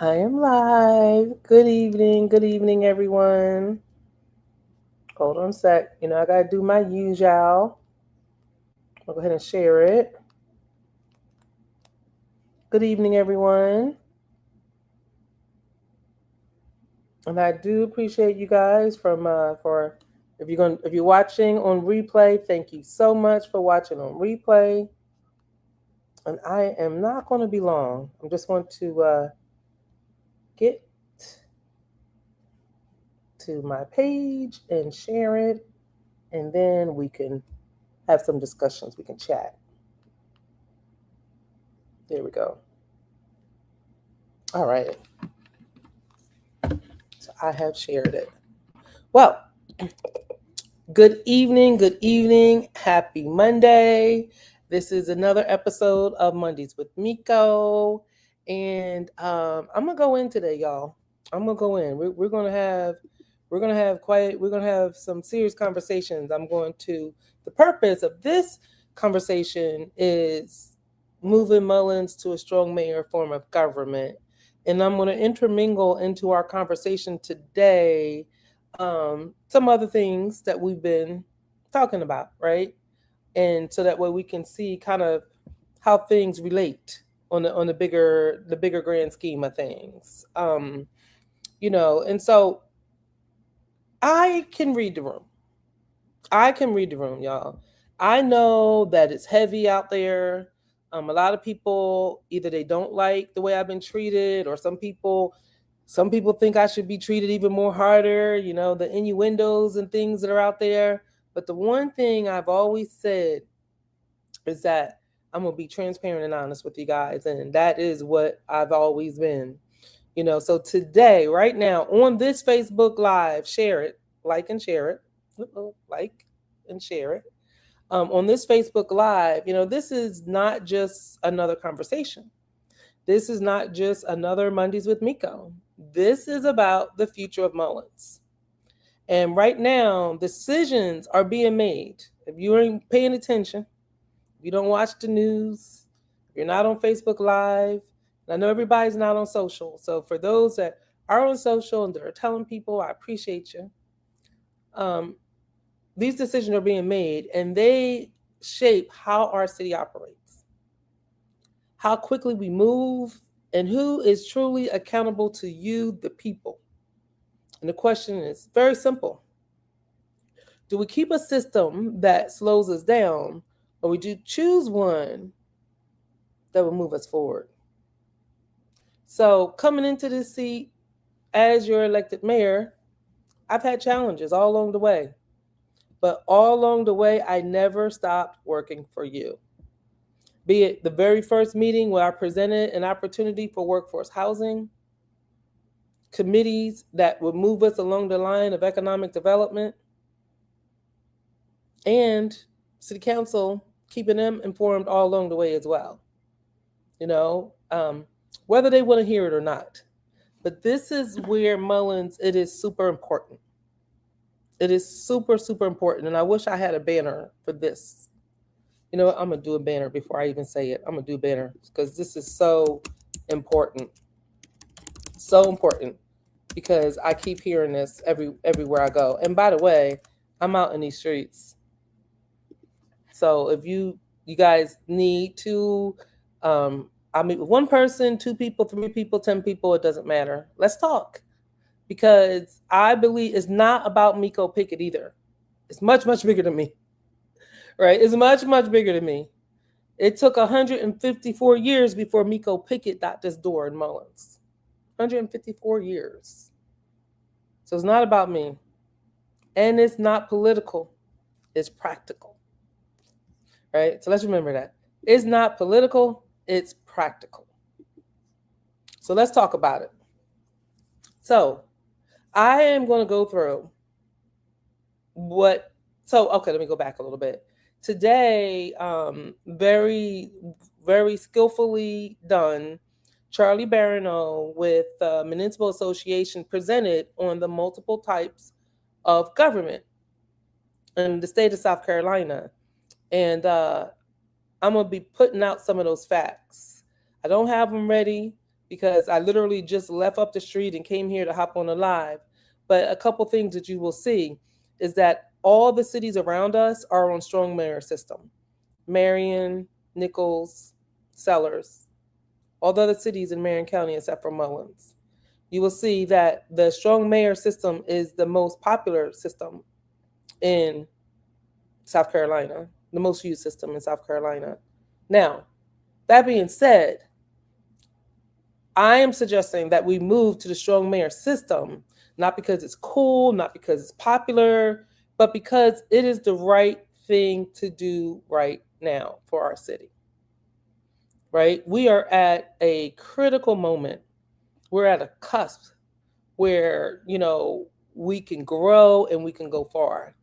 I am live. Good evening, everyone. Hold on a sec. I gotta do my usual. I'll go ahead and share it. Good evening, everyone. And I do appreciate you guys for if you're watching on replay. Thank you so much for watching on replay. And I am not going to be long. I'm just going to get to my page and share it, and then we can have some discussions. We can chat. There we go. All right. So I have shared it. Well, good evening. Good evening. Happy Monday. This is another episode of Mondays with Miko. And I'm gonna go in today, y'all. I'm gonna go in. We're gonna have some serious conversations. The purpose of this conversation is moving Mullins to a strong mayor form of government. And I'm gonna intermingle into our conversation today some other things that we've been talking about, right? And so that way we can see kind of how things relate on the bigger grand scheme of things. And so I can read the room. I can read the room, y'all. I know that it's heavy out there. A lot of people either they don't like the way I've been treated, or some people think I should be treated even more harder. The innuendos and things that are out there. But the one thing I've always said is that I'm gonna be transparent and honest with you guys, and that is what I've always been. So today, right now, on this Facebook Live, share it, like and share it. Like and share it. On this Facebook Live, this is not just another conversation. This is not just another Mondays with Miko. This is about the future of Mullins. And right now, decisions are being made. If you ain't paying attention, if you don't watch the news, if you're not on Facebook Live, I know everybody's not on social. So for those that are on social and they're telling people, I appreciate you. These decisions are being made, and they shape how our city operates, how quickly we move, and who is truly accountable to you, the people. And the question is very simple. Do we keep a system that slows us down, or would you choose one that will move us forward? So, coming into this seat as your elected mayor, I've had challenges all along the way. But all along the way, I never stopped working for you. Be it the very first meeting where I presented an opportunity for workforce housing, committees that would move us along the line of economic development, and city council keeping them informed all along the way as well. You know, whether they want to hear it or not. But this is where Mullins, it is super important. It is super, super important. And I wish I had a banner for this. You know what? I'm going to do a banner before I even say it. I'm going to do a banner because this is so important. So important because I keep hearing this everywhere I go. And by the way, I'm out in these streets. So if you guys need to, I meet with one person, two people, three people, 10 people, it doesn't matter. Let's talk. Because I believe it's not about Miko Pickett either. It's much, much bigger than me. Right? It's much, much bigger than me. It took 154 years before Miko Pickett got this door in Mullins. 154 years. So it's not about me. And it's not political. It's practical. Right? So let's remember that. It's not political, it's practical. So let's talk about it. So I am going to go through okay, let me go back a little bit. Today, very, very skillfully done, Charlie Barano with the Municipal Association presented on the multiple types of government in the state of South Carolina. And I'm going to be putting out some of those facts. I don't have them ready, because I literally just left up the street and came here to hop on the live. But a couple things that you will see is that all the cities around us are on strong mayor system. Marion, Nichols, Sellers, all the other cities in Marion County except for Mullins. You will see that the strong mayor system is the most popular system in South Carolina, the most used system in South Carolina. Now, that being said, I am suggesting that we move to the strong mayor system, not because it's cool, not because it's popular, but because it is the right thing to do right now for our city. Right? We are at a critical moment. We're at a cusp where, we can grow and we can go far.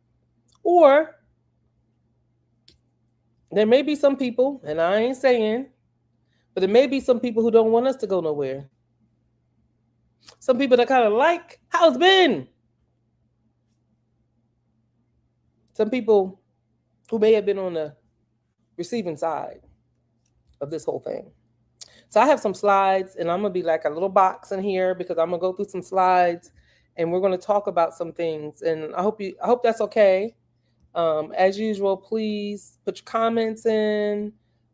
Or there may be some people, and I ain't saying, but there may be some people who don't want us to go nowhere. Some people that kind of like how it's been. Some people who may have been on the receiving side of this whole thing. So I have some slides, and I'm going to be like a little box in here because I'm going to go through some slides, and we're going to talk about some things. And I hope that's okay. As usual, please put your comments in.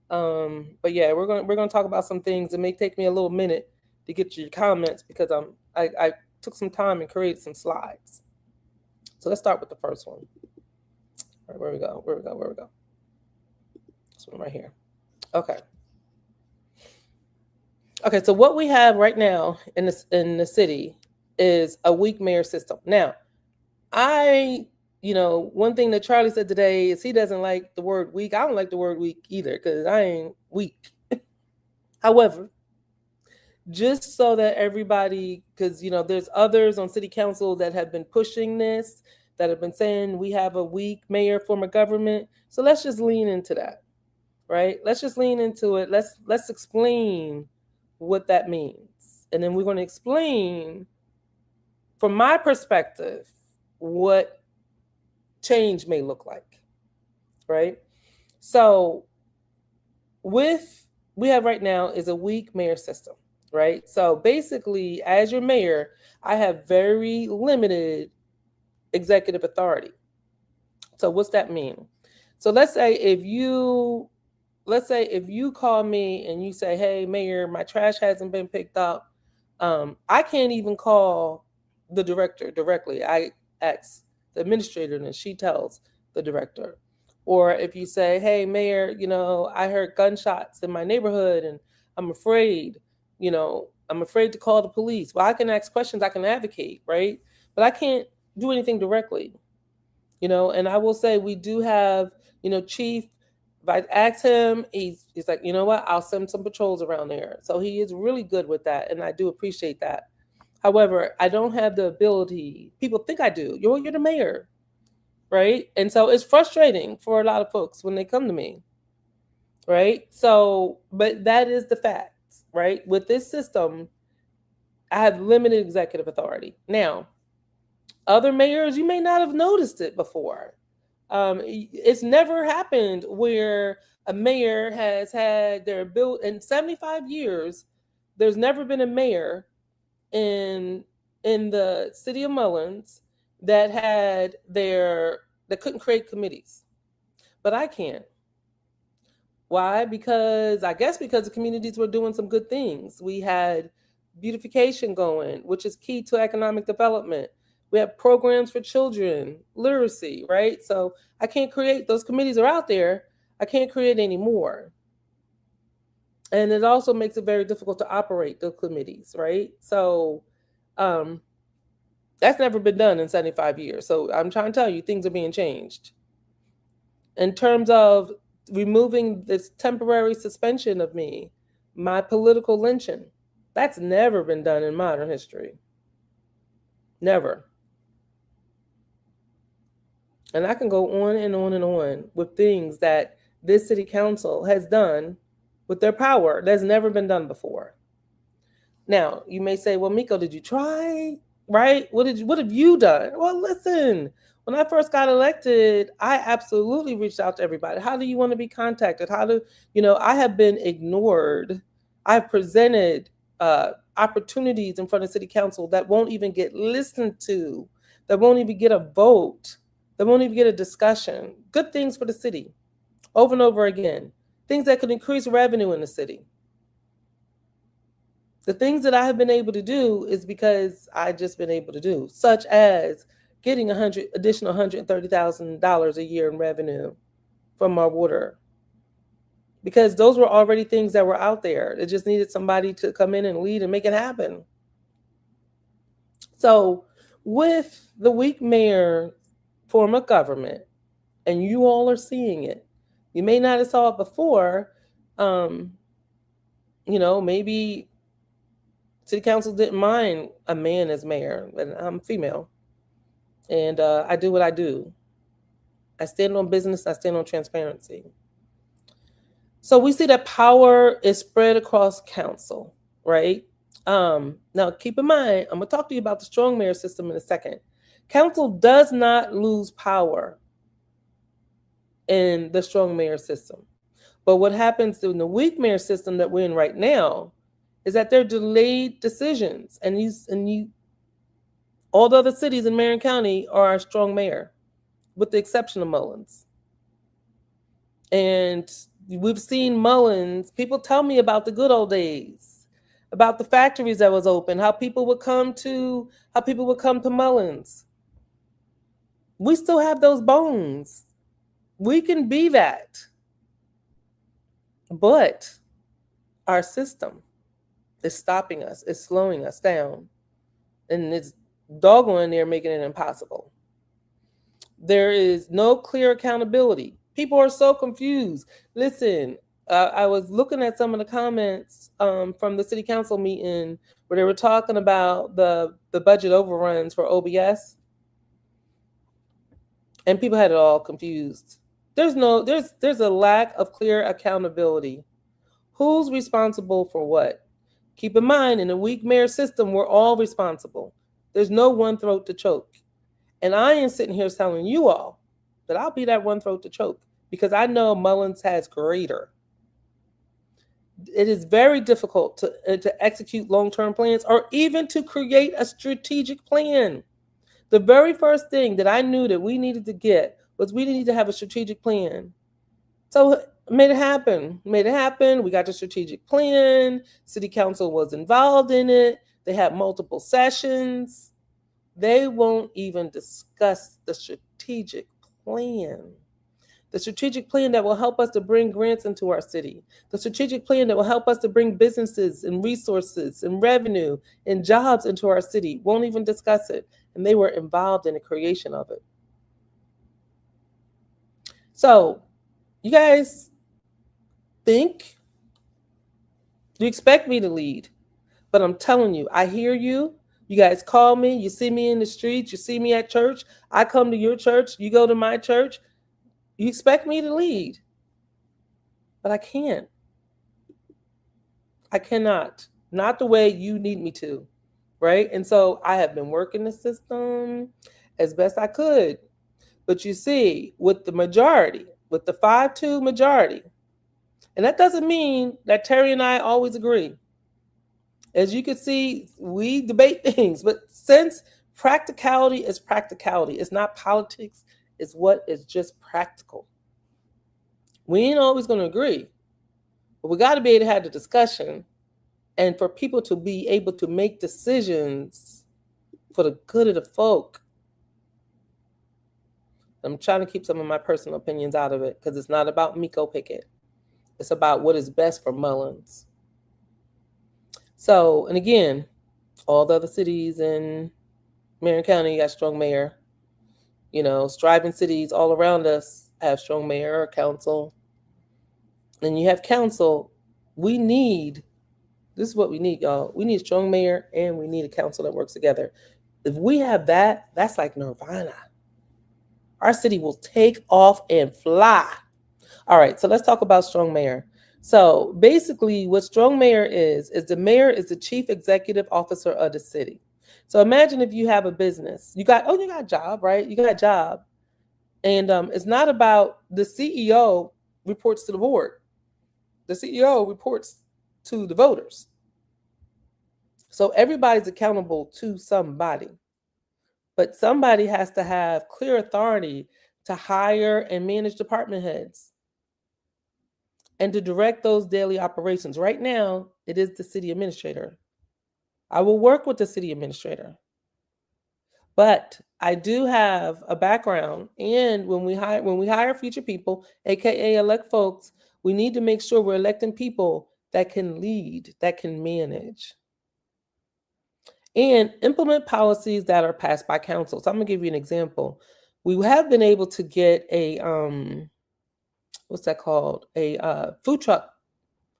But yeah, we're going to talk about some things. It may take me a little minute to get your comments because I took some time and created some slides. So let's start with the first one. All right, where we go? This one right here. Okay, so what we have right now in the city is a weak mayor system. Now, one thing that Charlie said today is he doesn't like the word weak. I don't like the word weak either because I ain't weak. However, just so that everybody, because, there's others on city council that have been pushing this, that have been saying we have a weak mayor form of government. So let's just lean into that, right? Let's just lean into it. Let's explain what that means. And then we're going to explain, from my perspective, what change may look like, right? So we have right now is a weak mayor system, right? So basically, as your mayor, I have very limited executive authority. So what's that mean? So let's say if you call me and you say, hey, mayor, my trash hasn't been picked up, I can't even call the director directly. I ask the administrator and she tells the director. Or if you say, hey, mayor, I heard gunshots in my neighborhood and I'm afraid to call the police. Well, I can ask questions, I can advocate, right? But I can't do anything directly, and I will say we do have, Chief, if I ask him, he's like, you know what, I'll send some patrols around there. So he is really good with that, and I do appreciate that. However, I don't have the ability. People think I do. You're the mayor, right? And so it's frustrating for a lot of folks when they come to me, right? So, but that is the fact, right? With this system, I have limited executive authority. Now, other mayors, you may not have noticed it before. It's never happened where a mayor has had their ability in 75 years. There's never been a mayor in the city of Mullins that couldn't create committees, but I can. Why? Because the communities were doing some good things. We had beautification going, which is key to economic development. We have programs for children, literacy, right? So I can't create, those committees are out there. I can't create any more. And it also makes it very difficult to operate the committees, right? So that's never been done in 75 years. So I'm trying to tell you, things are being changed. In terms of removing this temporary suspension of me, my political lynching, that's never been done in modern history. Never. And I can go on and on and on with things that this city council has done with their power that's never been done before. Now, you may say, well, Miko, did you try? Right? What have you done? Well, listen, when I first got elected, I absolutely reached out to everybody. How do you want to be contacted? I have been ignored. I've presented opportunities in front of city council that won't even get listened to, that won't even get a vote, that won't even get a discussion. Good things for the city, over and over again. Things that could increase revenue in the city. The things that I have been able to do is because I've just been able to do, such as getting additional $130,000 a year in revenue from our water. Because those were already things that were out there. It just needed somebody to come in and lead and make it happen. So with the weak mayor form of government, and you all are seeing it, you may not have saw it before, maybe city council didn't mind a man as mayor, and I'm female. And I do what I do. I stand on business, I stand on transparency. So we see that power is spread across council, right? Now, keep in mind, I'm going to talk to you about the strong mayor system in a second. Council does not lose power in the strong mayor system. But what happens in the weak mayor system that we're in right now is that they're delayed decisions. And all the other cities in Marion County are a strong mayor, with the exception of Mullins. And we've seen Mullins. People tell me about the good old days, about the factories that was open, how people would come to Mullins. We still have those bones. We can be that. But our system is stopping us, it's slowing us down, and it's doggone near making it impossible. There is no clear accountability. People are so confused. Listen, I was looking at some of the comments from the city council meeting where they were talking about the budget overruns for OBS, and people had it all confused. There's a lack of clear accountability. Who's responsible for what? Keep in mind, in a weak mayor system, we're all responsible. There's no one throat to choke. And I am sitting here telling you all that I'll be that one throat to choke because I know Mullins has greater. It is very difficult to execute long-term plans or even to create a strategic plan. The very first thing that I knew that we needed to get was we needed to have a strategic plan. So made it happen. We got the strategic plan. City council was involved in it. They had multiple sessions. They won't even discuss the strategic plan. The strategic plan that will help us to bring grants into our city. The strategic plan that will help us to bring businesses and resources and revenue and jobs into our city. Won't even discuss it. And they were involved in the creation of it. So, you guys think you expect me to lead, but I'm telling you, I hear you. You guys call me, you see me in the streets, you see me at church. I come to your church, you go to my church. You expect me to lead, but I can't. I cannot. Not the way you need me to, right? And so I have been working the system as best I could. But you see, with the majority, with the 5-2 majority, and that doesn't mean that Terry and I always agree. As you can see, we debate things, but since practicality is practicality, it's not politics, it's what is just practical. We ain't always going to agree, but we got to be able to have the discussion and for people to be able to make decisions for the good of the folk. I'm trying to keep some of my personal opinions out of it because it's not about Miko Pickett. It's about what is best for Mullins. So, and again, all the other cities in Marion County got strong mayor. Striving cities all around us have strong mayor or council. And you have council. This is what we need, y'all. We need a strong mayor and we need a council that works together. If we have that, that's like nirvana. Our city will take off and fly. All right, so let's talk about strong mayor. So basically what strong mayor is the mayor is the chief executive officer of the city. So imagine if you have a business. You got a job, right? You got a job. And it's not about the CEO reports to the board. The CEO reports to the voters. So everybody's accountable to somebody, but somebody has to have clear authority to hire and manage department heads and to direct those daily operations. Right now, it is the city administrator. I will work with the city administrator, but I do have a background, and when we hire future people, aka elect folks, we need to make sure we're electing people that can lead, that can manage, and implement policies that are passed by council. So I'm gonna give you an example. We have been able to get a what's that called? A food truck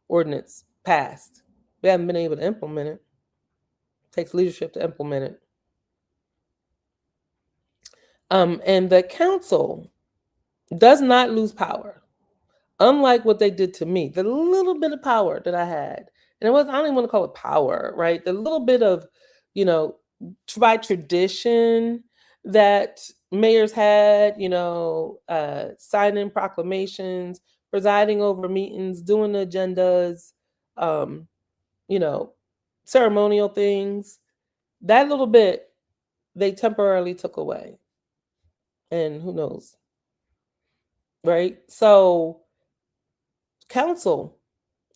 ordinance passed. We haven't been able to implement it. It takes leadership to implement it. And the council does not lose power. Unlike what they did to me, the little bit of power that I had, and I don't even want to call it power, right? The little bit of, you know, by tradition that mayors had, signing proclamations, presiding over meetings, doing the agendas, um, you know, ceremonial things. That little bit they temporarily took away. And who knows, right? So council,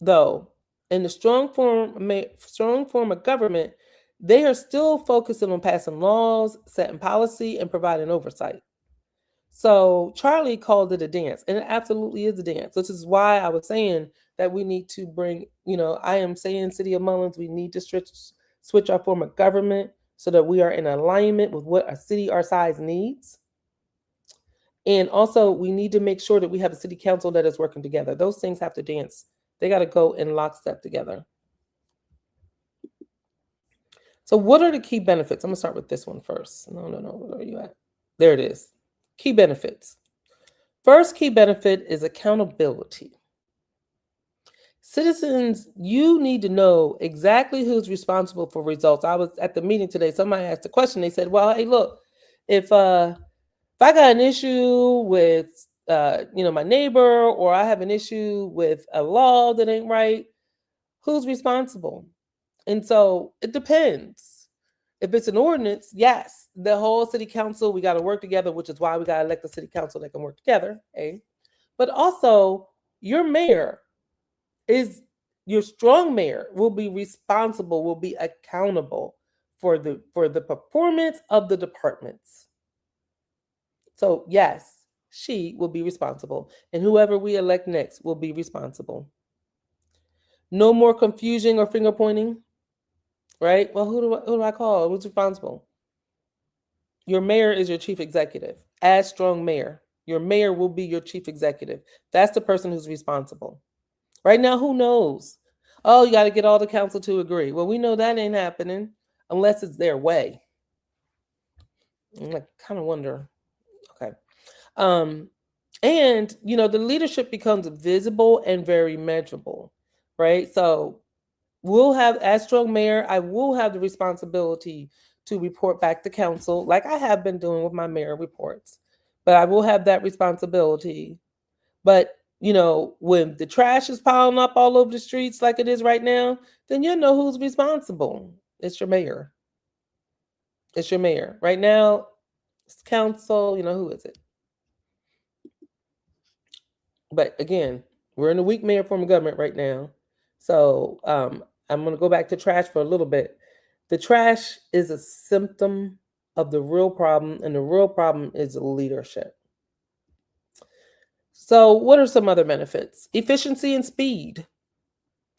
though, in the strong form of government, they are still focusing on passing laws, setting policy, and providing oversight. So Charlie called it a dance, and it absolutely is a dance. This is why I was saying that we need to bring, I am saying, City of Mullins, we need to switch our form of government so that we are in alignment with what a city our size needs. And also, we need to make sure that we have a city council that is working together. Those things have to dance. They got to go in lockstep together. So what are the key benefits? I'm going to start with this one first. No. Where are you at? There it is. Key benefits. First key benefit is accountability. Citizens, you need to know exactly who's responsible for results. I was at the meeting today. Somebody asked a question. They said, well, hey, look, if I got an issue with my neighbor, or I have an issue with a law that ain't right, who's responsible? And so it depends. If it's an ordinance, yes, the whole city council, we got to work together, which is why we got to elect the city council that can work together. But also, your mayor is your strong mayor will be responsible, will be accountable for the performance of the departments. So yes, she will be responsible, and whoever we elect next will be responsible. No more confusion or finger pointing, right? Well, who do I call? Who's responsible? Your mayor is your chief executive. As strong mayor, your mayor will be your chief executive. That's the person who's responsible. Right now, who knows? Oh, you got to get all the council to agree. Well, we know that ain't happening unless it's their way. I kind of wonder. Okay. And the leadership becomes visible and very measurable, right? So we'll have, as strong mayor, I will have the responsibility to report back to council, like I have been doing with my mayor reports. But I will have that responsibility. But when the trash is piling up all over the streets like it is right now, then you know who's responsible. It's your mayor. It's your mayor. Right now, it's council. Who is it? But again, we're in a weak mayor form of government right now. So I'm going to go back to trash for a little bit. The trash is a symptom of the real problem, and the real problem is leadership. So what are some other benefits? Efficiency and speed.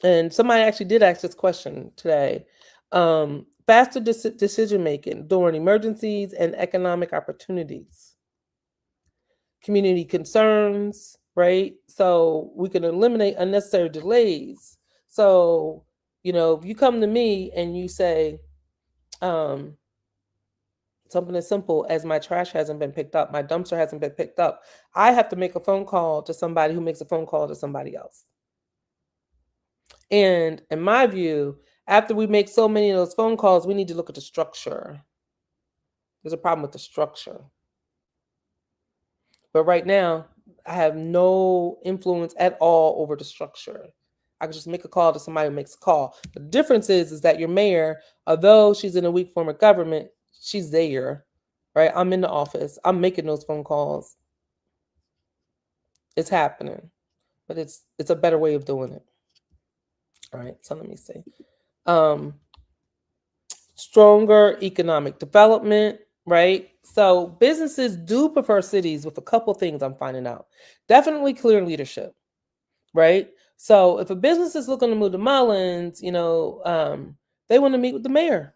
And somebody actually did ask this question today. Faster decision making during emergencies and economic opportunities. Community concerns, right? So we can eliminate unnecessary delays. So, if you come to me and you say, something as simple as my trash hasn't been picked up, my dumpster hasn't been picked up, I have to make a phone call to somebody who makes a phone call to somebody else. And in my view, after we make so many of those phone calls, we need to look at the structure. There's a problem with the structure. But right now, I have no influence at all over the structure. I could just make a call to somebody who makes a call. The difference is that your mayor, although she's in a weak form of government, she's there, right? I'm in the office. I'm making those phone calls. It's happening, but it's a better way of doing it. All right, so let me see. Stronger economic development, right? So businesses do prefer cities with a couple things I'm finding out. Definitely clear leadership, right? So if a business is looking to move to Mullins, they want to meet with the mayor.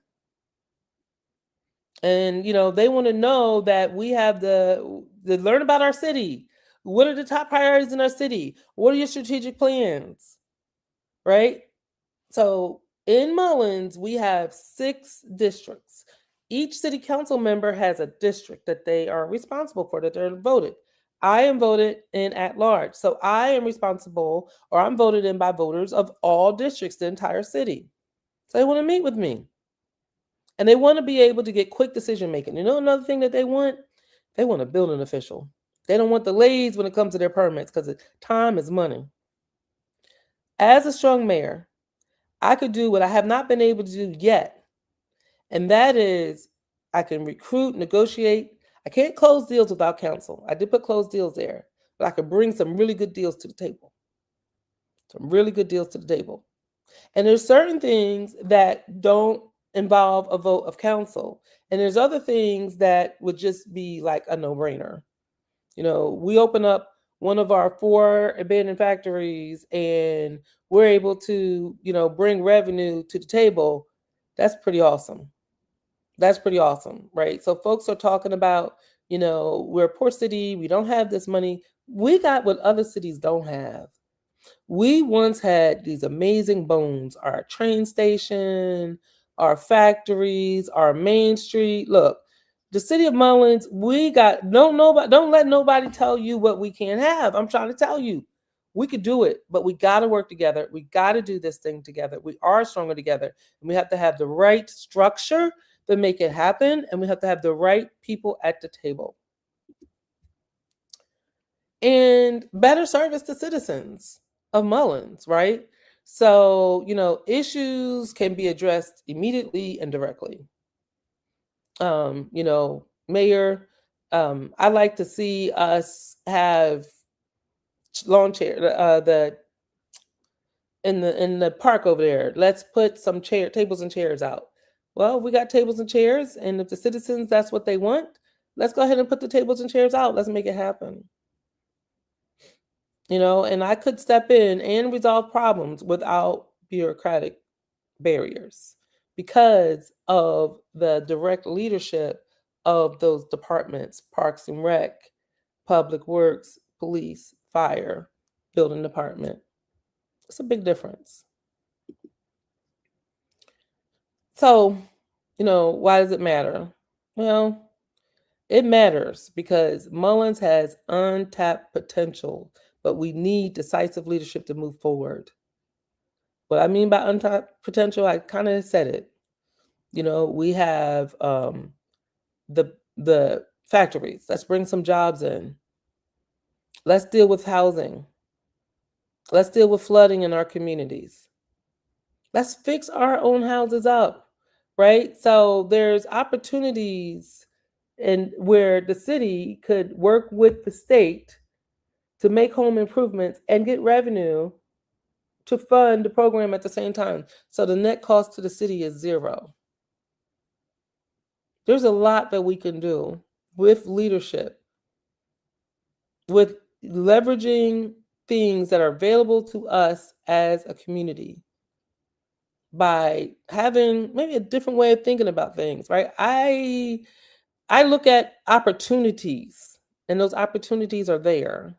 And they want to know that we have the learn about our city. What are the top priorities in our city? What are your strategic plans? Right? So in Mullins, we have 6 districts. Each city council member has a district that they are responsible for, that they're voted. I am voted in at large. So I am responsible, or I'm voted in by voters of all districts, the entire city. So they want to meet with me. And they want to be able to get quick decision making. Another thing that they want? They want a building official. They don't want delays when it comes to their permits, because time is money. As a strong mayor, I could do what I have not been able to do yet. And that is, I can recruit, negotiate. I can't close deals without counsel. I did put closed deals there, but I could bring some really good deals to the table. Some really good deals to the table. And there's certain things that don't involve a vote of council. And there's other things that would just be like a no-brainer. We open up one of our 4 abandoned factories and we're able to, bring revenue to the table. That's pretty awesome. That's pretty awesome, right? So folks are talking about, we're a poor city. We don't have this money. We got what other cities don't have. We once had these amazing bones, our train station, our factories, our main street. Look, the city of Mullins, we got don't let nobody tell you what we can't have. I'm trying to tell you. We could do it, but we got to work together. We got to do this thing together. We are stronger together. And we have to have the right structure to make it happen. And we have to have the right people at the table. And better service to citizens of Mullins, right? So, issues can be addressed immediately and directly. Mayor, I'd like to see us have lawn chair, in the park over there. Let's put some tables and chairs out. Well, we got tables and chairs, and if the citizens, that's what they want, let's go ahead and put the tables and chairs out. Let's make it happen. And I could step in and resolve problems without bureaucratic barriers because of the direct leadership of those departments: Parks and Rec, Public Works, Police, Fire, Building Department. It's a big difference. So, why does it matter? Well, it matters because Mullins has untapped potential, but we need decisive leadership to move forward. What I mean by untapped potential, I kind of said it. We have the factories. Let's bring some jobs in. Let's deal with housing. Let's deal with flooding in our communities. Let's fix our own houses up, right? So there's opportunities and where the city could work with the state to make home improvements and get revenue to fund the program at the same time. So the net cost to the city is 0. There's a lot that we can do with leadership, with leveraging things that are available to us as a community by having maybe a different way of thinking about things, right? I look at opportunities, and those opportunities are there.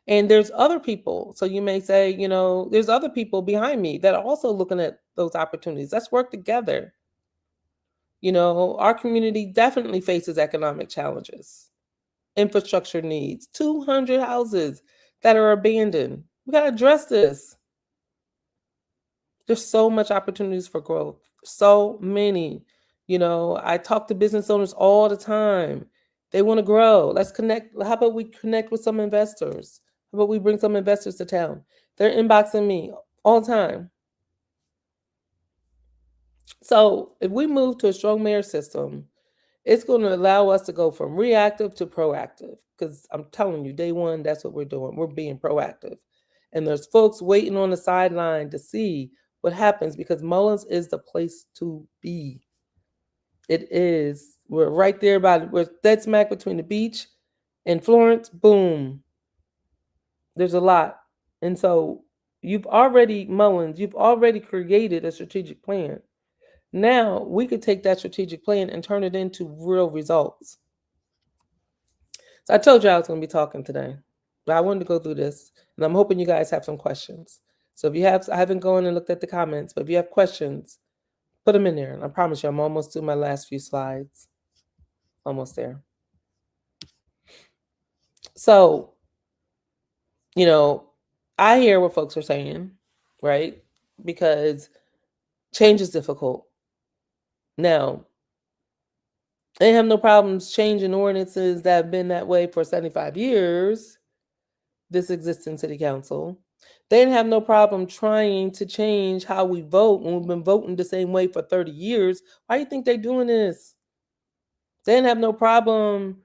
And there's other people. So you may say, there's other people behind me that are also looking at those opportunities. Let's work together. Our community definitely faces economic challenges, infrastructure needs, 200 houses that are abandoned. We got to address this. There's so much opportunities for growth. So many. I talk to business owners all the time. They want to grow. Let's connect. How about we connect with some investors? How about we bring some investors to town? They're inboxing me all the time. So if we move to a strong mayor system, it's going to allow us to go from reactive to proactive. Because I'm telling you, day one, that's what we're doing. We're being proactive. And there's folks waiting on the sideline to see what happens because Mullins is the place to be. It is. We're right there we're dead smack between the beach and Florence. Boom. There's a lot. And so Mullins, you've already created a strategic plan. Now we could take that strategic plan and turn it into real results. So I told you I was going to be talking today, but I wanted to go through this, and I'm hoping you guys have some questions. So if you have, I haven't gone and looked at the comments, but if you have questions, put them in there. And I promise you, I'm almost to my last few slides. Almost there. So, I hear what folks are saying, right? Because change is difficult. Now, they have no problems changing ordinances that have been that way for 75 years. This exists in city council. They didn't have no problem trying to change how we vote when we've been voting the same way for 30 years. Why do you think they're doing this? They didn't have no problem,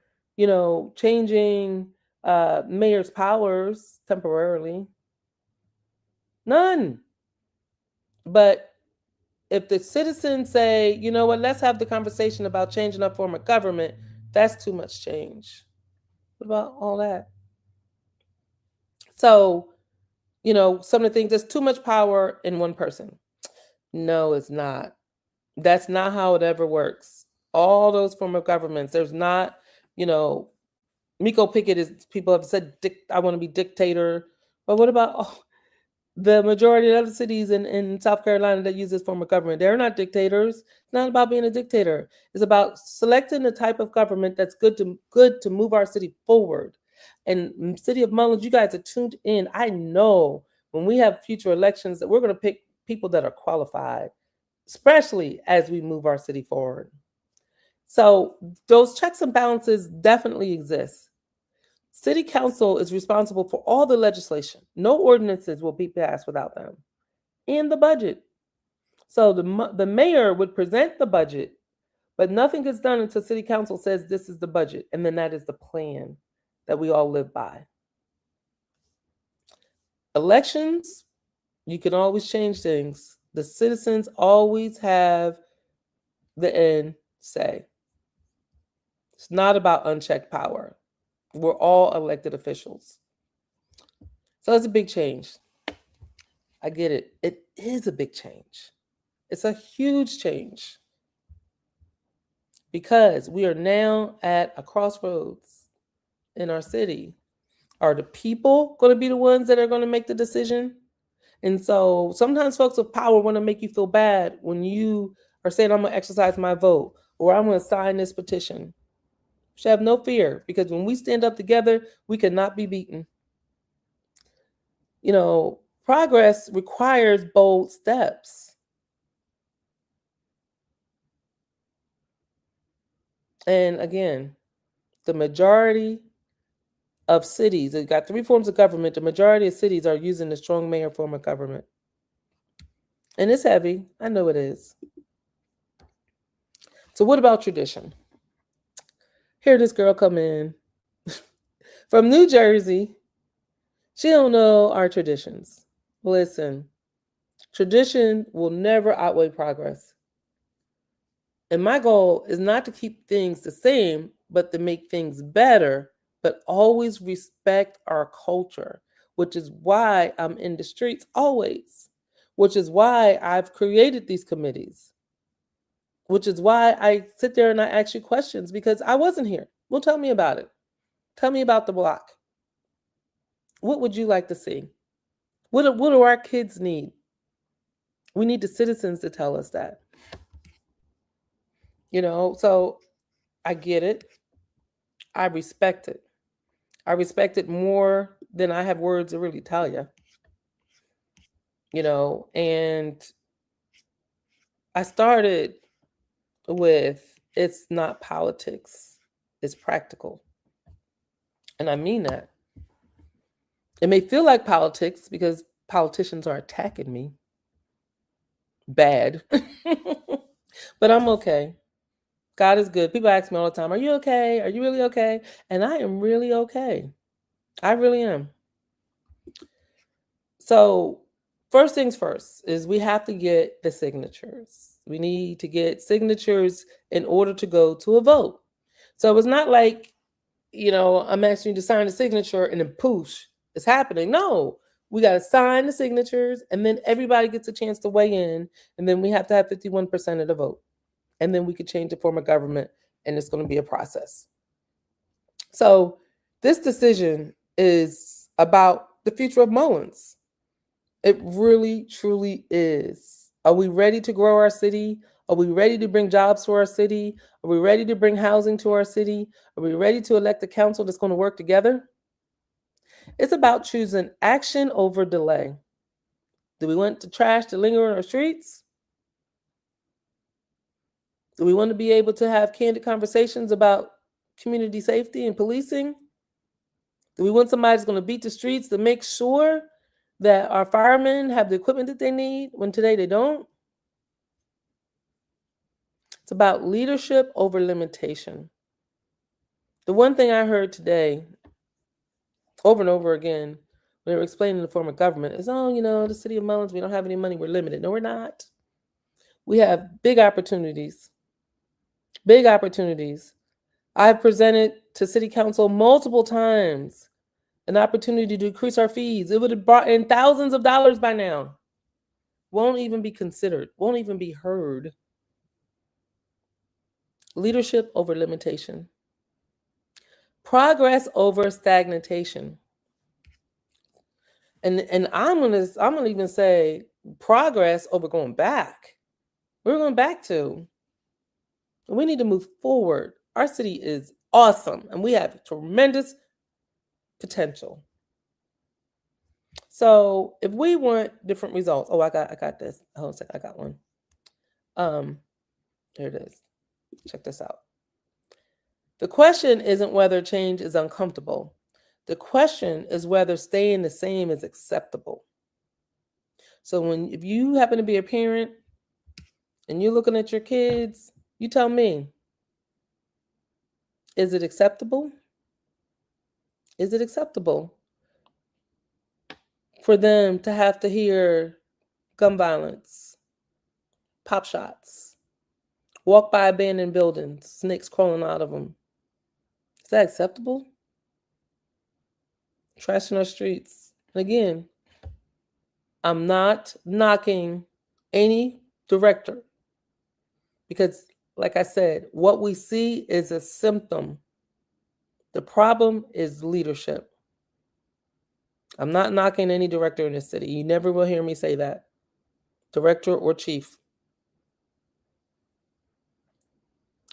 changing mayor's powers temporarily. None. But if the citizens say, you know what, let's have the conversation about changing our form of government, that's too much change. What about all that? So, some of the things, there's too much power in one person. No, it's not. That's not how it ever works. All those form of governments, there's not, Miko Pickett is, people have said, I want to be dictator. But what about the majority of other cities in South Carolina that use this form of government? They're not dictators. It's not about being a dictator. It's about selecting the type of government that's good to move our city forward. And City of Mullins, you guys are tuned in. I know when we have future elections that we're going to pick people that are qualified, especially as we move our city forward. So those checks and balances definitely exist. City council is responsible for all the legislation. No ordinances will be passed without them. And the budget. So the mayor would present the budget, but nothing gets done until city council says this is the budget. And then that is the plan that we all live by. Elections, you can always change things. The citizens always have the end say. It's not about unchecked power. We're all elected officials. So it's a big change. I get it. It is a big change. It's a huge change because we are now at a crossroads in our city. Are the people going to be the ones that are going to make the decision? And so sometimes folks with power want to make you feel bad when you are saying, I'm going to exercise my vote or I'm going to sign this petition. You should have no fear because when we stand up together, we cannot be beaten. Progress requires bold steps. And again, the majority of cities, they've got 3 forms of government. The majority of cities are using the strong mayor form of government. And it's heavy. I know it is. So what about tradition? Here this girl come in from New Jersey. She don't know our traditions. Listen, tradition will never outweigh progress. And my goal is not to keep things the same, but to make things better, but always respect our culture, which is why I'm in the streets always, which is why I've created these committees, which is why I sit there and I ask you questions because I wasn't here. Well, tell me about it. Tell me about the block. What would you like to see? What do our kids need? We need the citizens to tell us that. So I get it. I respect it. I respect it more than I have words to really tell you. And I started with, it's not politics, it's practical. And I mean that. It may feel like politics because politicians are attacking me. Bad. But I'm okay. God is good. People ask me all the time, are you okay? Are you really okay? And I am really okay. I really am. So first things first is we have to get the signatures. We need to get signatures in order to go to a vote. So it's not like, I'm asking you to sign a signature and then poof, it's happening. No, we got to sign the signatures and then everybody gets a chance to weigh in. And then we have to have 51% of the vote. And then we could change the form of government and it's going to be a process. So this decision is about the future of Mullins. It really, truly is. Are we ready to grow our city? Are we ready to bring jobs to our city? Are we ready to bring housing to our city? Are we ready to elect a council that's going to work together? It's about choosing action over delay. Do we want the trash to linger on our streets? Do we want to be able to have candid conversations about community safety and policing? Do we want somebody that's going to beat the streets to make sure that our firemen have the equipment that they need when today they don't? It's about leadership over limitation. The one thing I heard today, over and over again, when they were explaining the form of government, is, the city of Mullins, we don't have any money, we're limited. No, we're not. We have big opportunities. Big opportunities. I've presented to city council multiple times an opportunity to increase our fees. It would have brought in thousands of dollars by now. Won't even be considered, won't even be heard. Leadership over limitation. Progress over stagnation. And I'm gonna even say progress over going back. We're going back to. We need to move forward. Our city is awesome and we have tremendous potential. So if we want different results, I got this. Hold on a second, I got one. Here it is. Check this out. The question isn't whether change is uncomfortable. The question is whether staying the same is acceptable. So if you happen to be a parent and you're looking at your kids, you tell me, is it acceptable? Is it acceptable for them to have to hear gun violence, pop shots, walk by abandoned buildings, snakes crawling out of them? Is that acceptable? Trash in our streets. And again, I'm not knocking any director because, like I said, what we see is a symptom. The problem is leadership. I'm not knocking any director in this city. You never will hear me say that. Director or chief.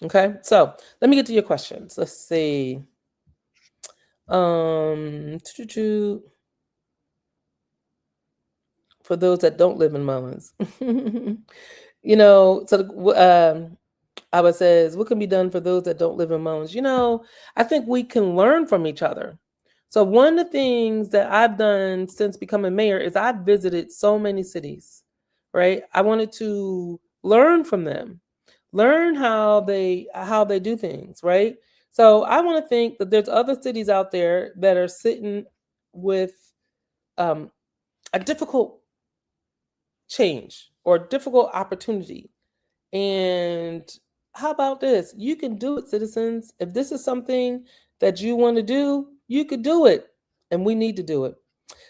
Okay, so let me get to your questions. Let's see. For those that don't live in Mullins. Abba says, what can be done for those that don't live in Mullins? I think we can learn from each other. So one of the things that I've done since becoming mayor is I've visited so many cities, right? I wanted to learn from them, learn how they do things, right? So I want to think that there's other cities out there that are sitting with a difficult change or difficult opportunity. And how about this? You can do it, citizens. If this is something that you want to do, you could do it. And we need to do it.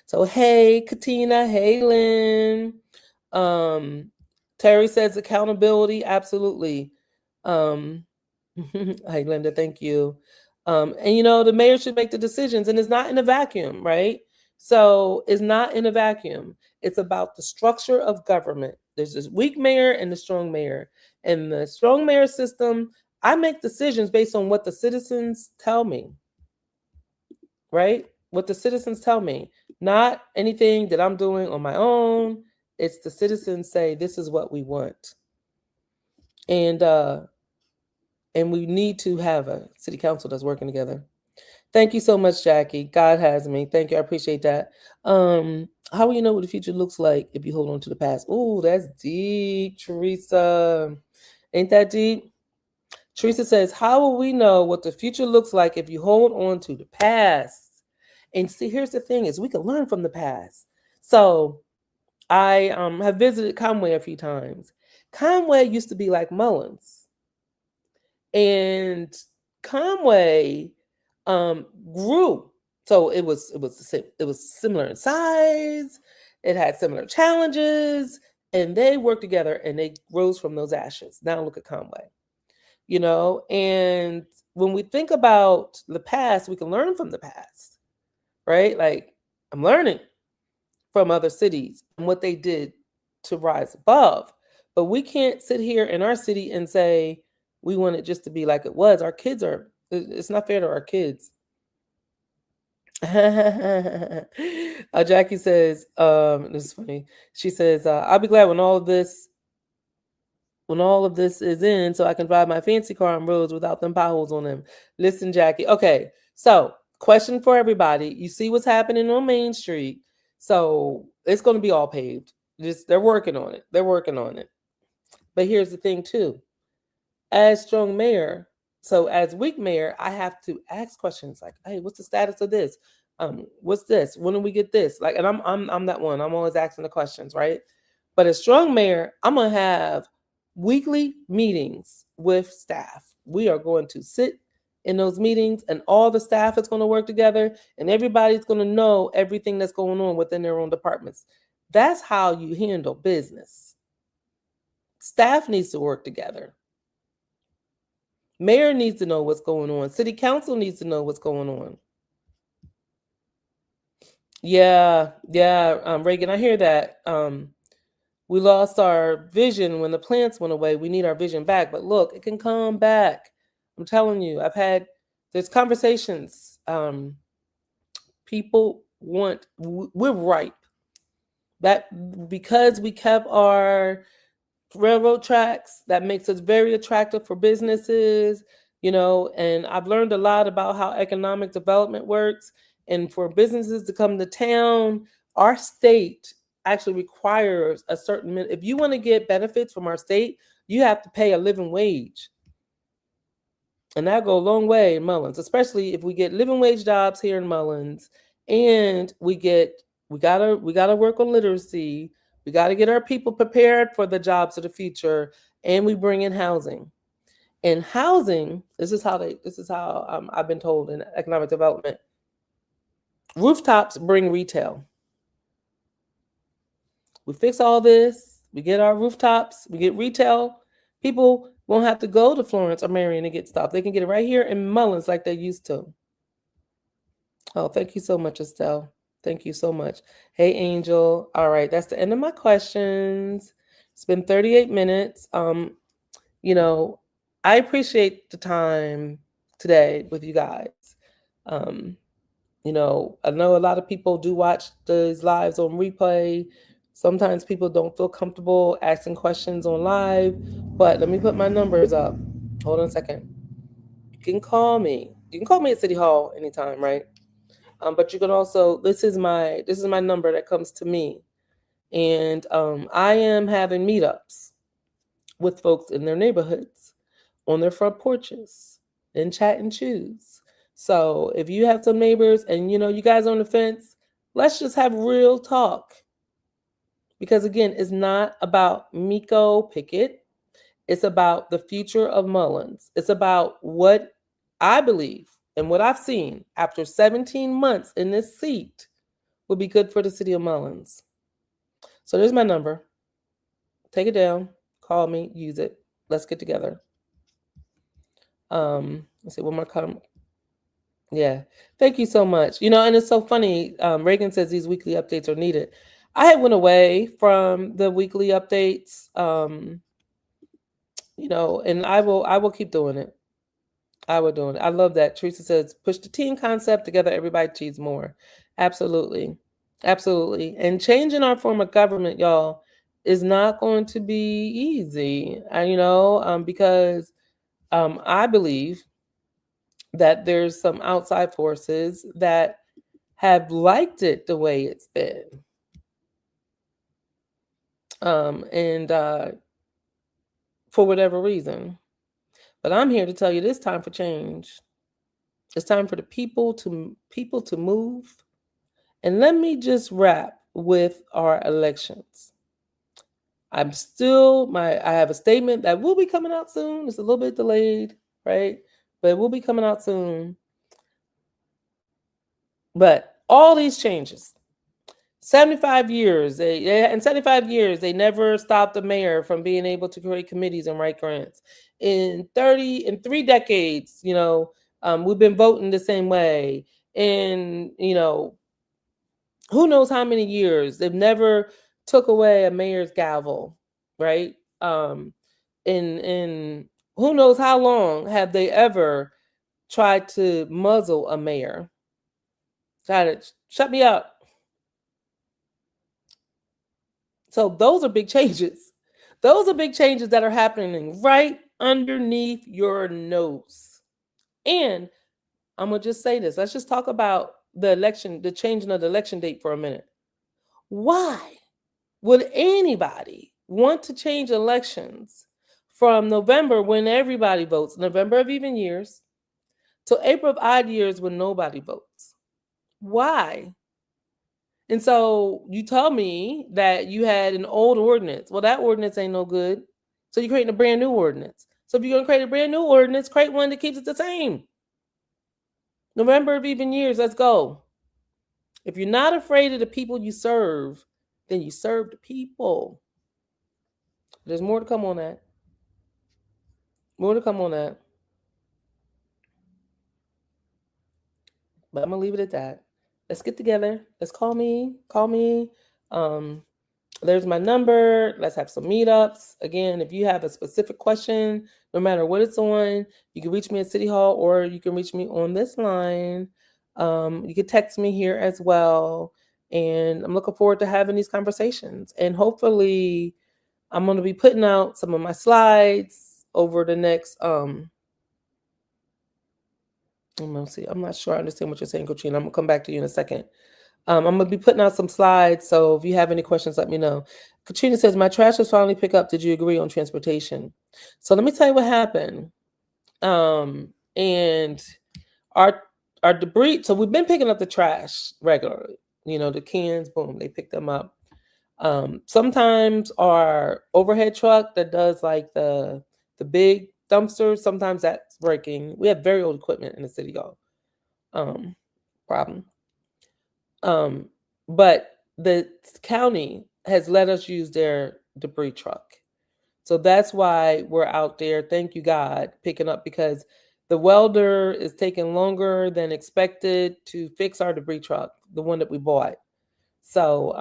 So, hey, Katina. Hey, Lynn. Terry says accountability. Absolutely. Hi, Linda. Thank you. And, the mayor should make the decisions. And it's not in a vacuum, right? So it's not in a vacuum. It's about the structure of government. There's this weak mayor and the strong mayor. And the strong mayor system, I make decisions based on what the citizens tell me, right? What the citizens tell me, not anything that I'm doing on my own. It's the citizens say, this is what we want. And we need to have a city council that's working together. Thank you so much, Jackie. God has me. Thank you. I appreciate that. How will you know what the future looks like if you hold on to the past? Ooh, that's deep, Teresa. Ain't that deep? Teresa says, how will we know what the future looks like if you hold on to the past? And see, here's the thing is we can learn from the past. So I have visited Conway a few times. Conway used to be like Mullins. And Conway grew. So it was similar in size. It had similar challenges, and they worked together and they rose from those ashes. Now look at Conway, and when we think about the past, we can learn from the past, right? Like I'm learning from other cities and what they did to rise above. But we can't sit here in our city and say we want it just to be like it was. Our kids it's not fair to our kids. Jackie says, this is funny. She says, I'll be glad when all of this is in, so I can drive my fancy car on roads without them potholes on them. Listen, Jackie. Okay, so question for everybody. You see what's happening on Main Street. So it's going to be all paved. They're working on it. They're working on it. But here's the thing too. As strong mayor, so as weak mayor, I have to ask questions like, "Hey, what's the status of this? What's this? When do we get this?" Like, and I'm that one. I'm always asking the questions, right? But as strong mayor, I'm gonna have weekly meetings with staff. We are going to sit in those meetings, and all the staff is going to work together, and everybody's going to know everything that's going on within their own departments. That's how you handle business. Staff needs to work together. Mayor needs to know what's going on. City council needs to know what's going on. Yeah, Reagan, I hear that. We lost our vision when the plants went away. We need our vision back. But look, it can come back. I'm telling you, there's conversations. People we're ripe. That because we kept our railroad tracks, that makes us very attractive for businesses, and I've learned a lot about how economic development works. And for businesses to come to town, our state actually requires a certain if you want to get benefits from our state, you have to pay a living wage. And that go a long way in Mullins, especially if we get living wage jobs here in Mullins, and we gotta work on literacy. We got to get our people prepared for the jobs of the future, and we bring in housing. And housing, this is how I've been told in economic development. Rooftops bring retail. We fix all this. We get our rooftops. We get retail. People won't have to go to Florence or Marion to get stuff. They can get it right here in Mullins like they used to. Oh, thank you so much, Estelle. Thank you so much. Hey, Angel. All right, that's the end of my questions. It's been 38 minutes. I appreciate the time today with you guys. I know a lot of people do watch these lives on replay. Sometimes people don't feel comfortable asking questions on live, but let me put my numbers up. Hold on a second. You can call me. You can call me at City Hall anytime, right? But you can also, this is my number that comes to me. And I am having meetups with folks in their neighborhoods, on their front porches, and chat and choose. So if you have some neighbors and you guys are on the fence, let's just have real talk. Because again, it's not about Miko Pickett. It's about the future of Mullins. It's about what I believe and what I've seen after 17 months in this seat will be good for the city of Mullins. So there's my number. Take it down. Call me. Use it. Let's get together. Let's see one more comment. Yeah. Thank you so much. And it's so funny. Reagan says these weekly updates are needed. I had went away from the weekly updates. And I will keep doing it. I love that. Teresa says, push the team concept together, everybody achieves more. Absolutely. Absolutely. And changing our form of government, y'all, is not going to be easy. Because I believe that there's some outside forces that have liked it the way it's been. And for whatever reason. But I'm here to tell you, it's time for change. It's time for the people to move. And let me just wrap with our elections. I have a statement that will be coming out soon. It's a little bit delayed, right? But it will be coming out soon. But all these changes, 75 years, in 75 years, they never stopped the mayor from being able to create committees and write grants. In 3 decades, we've been voting the same way. And, who knows how many years, they've never took away a mayor's gavel, right? In who knows how long have they ever tried to muzzle a mayor? Try to shut me up. So those are big changes. Those are big changes that are happening right underneath your nose. And I'm going to just say this. Let's just talk about the election, the changing of the election date for a minute. Why would anybody want to change elections from November when everybody votes, November of even years, to April of odd years when nobody votes? Why? And so you tell me that you had an old ordinance. Well, that ordinance ain't no good. So you're creating a brand new ordinance. So if you're going to create a brand new ordinance, create one that keeps it the same. November of even years, let's go. If you're not afraid of the people you serve, then you serve the people. There's more to come on that. More to come on that. But I'm going to leave it at that. Let's get together. Let's call me. There's my number. Let's have some meetups. Again, if you have a specific question, no matter what it's on, you can reach me at City Hall or you can reach me on this line. You can text me here as well. And I'm looking forward to having these conversations. And hopefully, I'm going to be putting out some of my slides over the next I'm not sure I understand what you're saying, Katrina. I'm going to come back to you in a second. I'm going to be putting out some slides, so if you have any questions, let me know. Katrina says, my trash was finally picked up. Did you agree on transportation? So let me tell you what happened. And our debris, so we've been picking up the trash regularly. The cans, boom, they pick them up. Sometimes our overhead truck that does like the big dumpsters, sometimes that's breaking. We have very old equipment in the city, y'all. Problem. But the county has let us use their debris truck. So that's why we're out there, thank you God, picking up, because the welder is taking longer than expected to fix our debris truck, the one that we bought. So,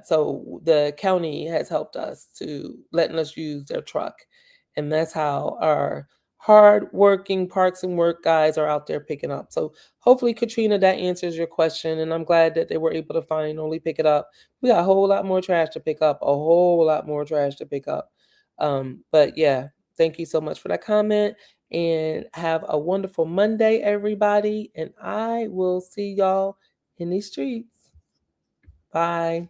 so the county has helped us to letting us use their truck. And that's how our hard-working Parks and Work guys are out there picking up. So hopefully, Katrina, that answers your question. And I'm glad that they were able to finally pick it up. We got a whole lot more trash to pick up, But yeah, thank you so much for that comment. And have a wonderful Monday, everybody. And I will see y'all in these streets. Bye.